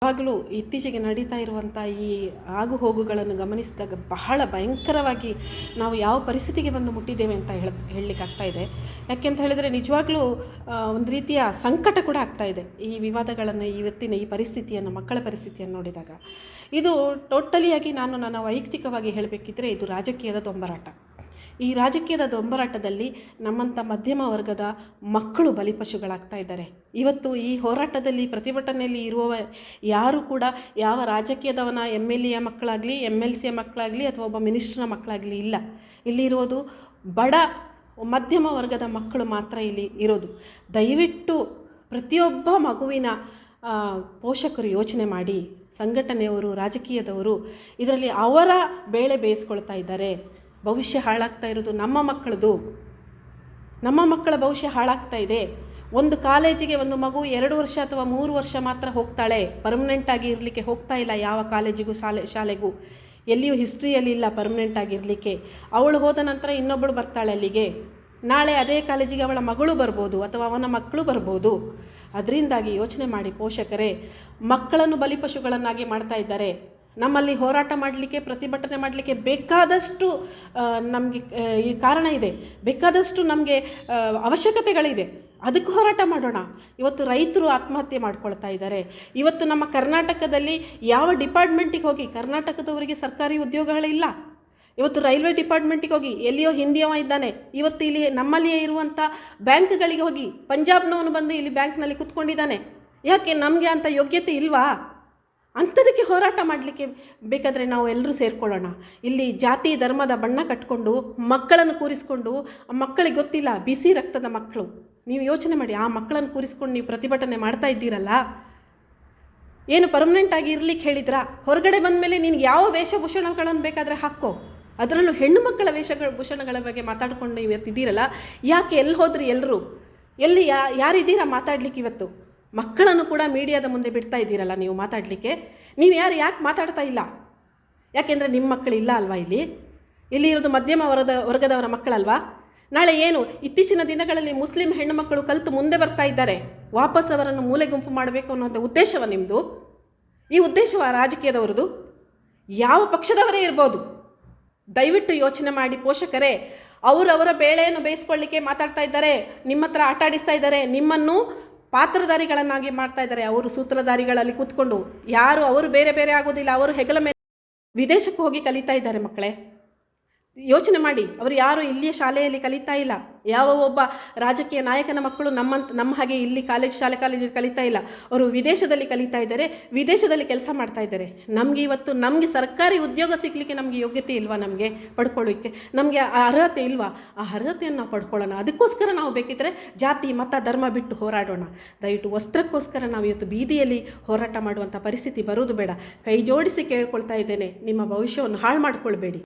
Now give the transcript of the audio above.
ಯಾವಾಗಲೂ ಇತ್ತೀಚೆಗೆ ನಡೀತಾ ಇರುವಂಥ ಈ ಆಗುಹೋಗುಗಳನ್ನು ಗಮನಿಸಿದಾಗ ಬಹಳ ಭಯಂಕರವಾಗಿ ನಾವು ಯಾವ ಪರಿಸ್ಥಿತಿಗೆ ಬಂದು ಮುಟ್ಟಿದ್ದೇವೆ ಅಂತ ಹೇಳಲಿಕ್ಕಾಗ್ತಾ ಇದೆ. ಯಾಕೆಂತ ಹೇಳಿದರೆ ನಿಜವಾಗ್ಲೂ ಒಂದು ರೀತಿಯ ಸಂಕಟ ಕೂಡ ಆಗ್ತಾ ಇದೆ ಈ ವಿವಾದಗಳನ್ನು, ಇವತ್ತಿನ ಈ ಪರಿಸ್ಥಿತಿಯನ್ನು, ಮಕ್ಕಳ ಪರಿಸ್ಥಿತಿಯನ್ನು ನೋಡಿದಾಗ. ಇದು ಟೋಟಲಿಯಾಗಿ ನಾನು ನನ್ನ ವೈಯಕ್ತಿಕವಾಗಿ ಹೇಳಬೇಕಿದ್ರೆ ಇದು ರಾಜಕೀಯದ ದೊಂಬರಾಟ. ಈ ರಾಜಕೀಯದ ದೊಂಬರಾಟದಲ್ಲಿ ನಮ್ಮಂಥ ಮಧ್ಯಮ ವರ್ಗದ ಮಕ್ಕಳು ಬಲಿಪಶುಗಳಾಗ್ತಾ ಇದ್ದಾರೆ. ಇವತ್ತು ಈ ಹೋರಾಟದಲ್ಲಿ, ಪ್ರತಿಭಟನೆಯಲ್ಲಿ ಇರುವ ಯಾರು ಕೂಡ ಯಾವ ರಾಜಕೀಯದವನ MLA ಯ ಮಕ್ಕಳಾಗಲಿ, MLC ಯ ಮಕ್ಕಳಾಗಲಿ ಅಥವಾ ಒಬ್ಬ ಮಿನಿಸ್ಟ್ರನ ಮಕ್ಕಳಾಗಲಿ ಇಲ್ಲ. ಇಲ್ಲಿರೋದು ಬಡ ಮಧ್ಯಮ ವರ್ಗದ ಮಕ್ಕಳು ಮಾತ್ರ ಇಲ್ಲಿ ಇರೋದು. ದಯವಿಟ್ಟು ಪ್ರತಿಯೊಬ್ಬ ಮಗುವಿನ ಪೋಷಕರು ಯೋಚನೆ ಮಾಡಿ, ಸಂಘಟನೆಯವರು, ರಾಜಕೀಯದವರು ಇದರಲ್ಲಿ ಅವರ ಬೇಳೆ ಬೇಯಿಸ್ಕೊಳ್ತಾ ಇದ್ದಾರೆ. ಭವಿಷ್ಯ ಹಾಳಾಗ್ತಾ ಇರೋದು ನಮ್ಮ ಮಕ್ಕಳದು. ನಮ್ಮ ಮಕ್ಕಳ ಭವಿಷ್ಯ ಹಾಳಾಗ್ತಾ ಇದೆ. ಒಂದು ಕಾಲೇಜಿಗೆ ಒಂದು ಮಗು 2 ವರ್ಷ ಅಥವಾ 3 ವರ್ಷ ಮಾತ್ರ ಹೋಗ್ತಾಳೆ, ಪರ್ಮನೆಂಟಾಗಿ ಇರಲಿಕ್ಕೆ ಹೋಗ್ತಾ ಇಲ್ಲ. ಯಾವ ಕಾಲೇಜಿಗೂ ಶಾಲೆಗೂ ಎಲ್ಲಿಯೂ ಹಿಸ್ಟ್ರಿಯಲ್ಲಿ ಇಲ್ಲ ಪರ್ಮನೆಂಟಾಗಿ ಇರಲಿಕ್ಕೆ. ಅವಳು ಹೋದ ನಂತರ ಇನ್ನೊಬ್ಬಳು ಬರ್ತಾಳೆ ಅಲ್ಲಿಗೆ. ನಾಳೆ ಅದೇ ಕಾಲೇಜಿಗೆ ಅವಳ ಮಗಳು ಬರ್ಬೋದು ಅಥವಾ ಅವನ ಮಕ್ಕಳು ಬರ್ಬೋದು. ಅದರಿಂದಾಗಿ ಯೋಚನೆ ಮಾಡಿ ಪೋಷಕರೇ, ಮಕ್ಕಳನ್ನು ಬಲಿಪಶುಗಳನ್ನಾಗಿ ಮಾಡ್ತಾ ಇದ್ದಾರೆ. ನಮ್ಮಲ್ಲಿ ಹೋರಾಟ ಮಾಡಲಿಕ್ಕೆ, ಪ್ರತಿಭಟನೆ ಮಾಡಲಿಕ್ಕೆ ಬೇಕಾದಷ್ಟು ನಮಗೆ ಈ ಕಾರಣ ಇದೆ, ಬೇಕಾದಷ್ಟು ನಮಗೆ ಅವಶ್ಯಕತೆಗಳಿದೆ. ಅದಕ್ಕೆ ಹೋರಾಟ ಮಾಡೋಣ. ಇವತ್ತು ರೈತರು ಆತ್ಮಹತ್ಯೆ ಮಾಡ್ಕೊಳ್ತಾ ಇದ್ದಾರೆ. ಇವತ್ತು ನಮ್ಮ ಕರ್ನಾಟಕದಲ್ಲಿ ಯಾವ ಡಿಪಾರ್ಟ್ಮೆಂಟಿಗೆ ಹೋಗಿ, ಕರ್ನಾಟಕದವರಿಗೆ ಸರ್ಕಾರಿ ಉದ್ಯೋಗಗಳಿಲ್ಲ. ಇವತ್ತು ರೈಲ್ವೆ ಡಿಪಾರ್ಟ್ಮೆಂಟಿಗೆ ಹೋಗಿ ಎಲ್ಲಿಯೋ ಹಿಂದಿಯವ ಇದ್ದಾನೆ. ಇವತ್ತು ಇಲ್ಲಿ ನಮ್ಮಲ್ಲಿಯೇ ಇರುವಂಥ ಬ್ಯಾಂಕ್ಗಳಿಗೆ ಹೋಗಿ ಪಂಜಾಬ್ನವನು ಬಂದು ಇಲ್ಲಿ ಬ್ಯಾಂಕ್ನಲ್ಲಿ ಕೂತ್ಕೊಂಡಿದ್ದಾನೆ. ಯಾಕೆ? ನಮಗೆ ಅಂಥ ಯೋಗ್ಯತೆ ಇಲ್ವಾ? ಅಂಥದಕ್ಕೆ ಹೋರಾಟ ಮಾಡಲಿಕ್ಕೆ ಬೇಕಾದರೆ ನಾವು ಎಲ್ಲರೂ ಸೇರಿಕೊಳ್ಳೋಣ. ಇಲ್ಲಿ ಜಾತಿ ಧರ್ಮದ ಬಣ್ಣ ಕಟ್ಕೊಂಡು ಮಕ್ಕಳನ್ನು ಕೂರಿಸ್ಕೊಂಡು, ಆ ಮಕ್ಕಳಿಗೆ ಗೊತ್ತಿಲ್ಲ, ಬಿಸಿ ರಕ್ತದ ಮಕ್ಕಳು. ನೀವು ಯೋಚನೆ ಮಾಡಿ, ಆ ಮಕ್ಕಳನ್ನು ಕೂರಿಸ್ಕೊಂಡು ನೀವು ಪ್ರತಿಭಟನೆ ಮಾಡ್ತಾ ಇದ್ದೀರಲ್ಲ, ಏನು ಪರ್ಮನೆಂಟಾಗಿ ಇರ್ಲಿಕ್ಕೆ ಹೇಳಿದ್ರಾ? ಹೊರಗಡೆ ಬಂದ ಮೇಲೆ ನಿನಗೆ ಯಾವ ವೇಷಭೂಷಣಗಳನ್ನು ಬೇಕಾದರೆ ಹಾಕೋ. ಅದರಲ್ಲೂ ಹೆಣ್ಣು ಮಕ್ಕಳ ವೇಷಭೂಷಣಗಳ ಬಗ್ಗೆ ಮಾತಾಡ್ಕೊಂಡು ಇವತ್ತಿದ್ದೀರಲ್ಲ, ಯಾಕೆ? ಎಲ್ಲಿ ಹೋದ್ರಿ ಎಲ್ಲರೂ? ಎಲ್ಲಿ ಯಾರಿದ್ದೀರಾ ಮಾತಾಡಲಿಕ್ಕೆ? ಇವತ್ತು ಮಕ್ಕಳನ್ನು ಕೂಡ ಮೀಡಿಯಾದ ಮುಂದೆ ಬಿಡ್ತಾ ಇದ್ದೀರಲ್ಲ ನೀವು ಮಾತಾಡಲಿಕ್ಕೆ. ನೀವು ಯಾಕೆ ಮಾತಾಡ್ತಾ ಇಲ್ಲ? ಯಾಕೆಂದರೆ ನಿಮ್ಮ ಮಕ್ಕಳು ಇಲ್ಲ ಅಲ್ವಾ? ಇಲ್ಲಿ ಇರೋದು ಮಧ್ಯಮ ವರ್ಗದವರ ಮಕ್ಕಳಲ್ವಾ? ನಾಳೆ ಏನು? ಇತ್ತೀಚಿನ ದಿನಗಳಲ್ಲಿ ಮುಸ್ಲಿಂ ಹೆಣ್ಣು ಮಕ್ಕಳು ಕಲಿತು ಮುಂದೆ ಬರ್ತಾ ಇದ್ದಾರೆ. ವಾಪಸ್ ಅವರನ್ನು ಮೂಲೆ ಗುಂಪು ಮಾಡಬೇಕು ಅನ್ನೋಂಥ ಉದ್ದೇಶವ ನಿಮ್ಮದು? ಈ ಉದ್ದೇಶವ ರಾಜಕೀಯದವ್ರದ್ದು? ಯಾವ ಪಕ್ಷದವರೇ ಇರ್ಬೋದು, ದಯವಿಟ್ಟು ಯೋಚನೆ ಮಾಡಿ ಪೋಷಕರೇ. ಅವರವರ ಬೇಳೆಯನ್ನು ಬೇಯಿಸ್ಕೊಳ್ಳಿಕ್ಕೆ ಮಾತಾಡ್ತಾ ಇದ್ದಾರೆ, ನಿಮ್ಮ ಹತ್ರ ಆಟ ಆಡಿಸ್ತಾ ಇದ್ದಾರೆ, ನಿಮ್ಮನ್ನು ಪಾತ್ರಧಾರಿಗಳನ್ನಾಗಿ ಮಾಡ್ತಾ ಇದ್ದಾರೆ. ಅವರು ಸೂತ್ರಧಾರಿಗಳಲ್ಲಿ ಕೂತ್ಕೊಂಡು, ಯಾರು ಅವರು ಬೇರೆ ಬೇರೆ ಆಗೋದಿಲ್ಲ. ಅವರು ಹೆಗಲ ಮೇಲೆ ವಿದೇಶಕ್ಕೆ ಹೋಗಿ ಕಲಿತಾ ಇದ್ದಾರೆ ಮಕ್ಕಳೇ. ಯೋಚನೆ ಮಾಡಿ, ಅವರು ಯಾರು ಇಲ್ಲಿಯ ಶಾಲೆಯಲ್ಲಿ ಕಲಿತಾ ಇಲ್ಲ. ಯಾವ ಒಬ್ಬ ರಾಜಕೀಯ ನಾಯಕನ ಮಕ್ಕಳು ನಮ್ಮ ಹಾಗೆ ಇಲ್ಲಿ ಕಾಲೇಜಲ್ಲಿ ಕಲಿತಾ ಇಲ್ಲ. ಅವರು ವಿದೇಶದಲ್ಲಿ ಕಲಿತಾ ಇದ್ದಾರೆ, ವಿದೇಶದಲ್ಲಿ ಕೆಲಸ ಮಾಡ್ತಾ ಇದ್ದಾರೆ. ನಮಗೆ ಸರ್ಕಾರಿ ಉದ್ಯೋಗ ಸಿಗಲಿಕ್ಕೆ ನಮಗೆ ಯೋಗ್ಯತೆ ಇಲ್ವಾ? ನಮಗೆ ಪಡ್ಕೊಳ್ಳಿಕ್ಕೆ ನಮಗೆ ಆ ಅರ್ಹತೆ ಇಲ್ವಾ? ಆ ಅರ್ಹತೆಯನ್ನು ನಾವು ಪಡ್ಕೊಳ್ಳೋಣ. ಅದಕ್ಕೋಸ್ಕರ ನಾವು ಬೇಕಿದ್ದರೆ ಜಾತಿ ಮತ ಧರ್ಮ ಬಿಟ್ಟು ಹೋರಾಡೋಣ. ದಯವಿಟ್ಟು ವಸ್ತ್ರಕ್ಕೋಸ್ಕರ ನಾವು ಇವತ್ತು ಬೀದಿಯಲ್ಲಿ ಹೋರಾಟ ಮಾಡುವಂಥ ಪರಿಸ್ಥಿತಿ ಬರೋದು ಬೇಡ. ಕೈ ಜೋಡಿಸಿ ಕೇಳ್ಕೊಳ್ತಾ ಇದ್ದೇನೆ, ನಿಮ್ಮ ಭವಿಷ್ಯವನ್ನು ಹಾಳು ಮಾಡಿಕೊಳ್ಬೇಡಿ.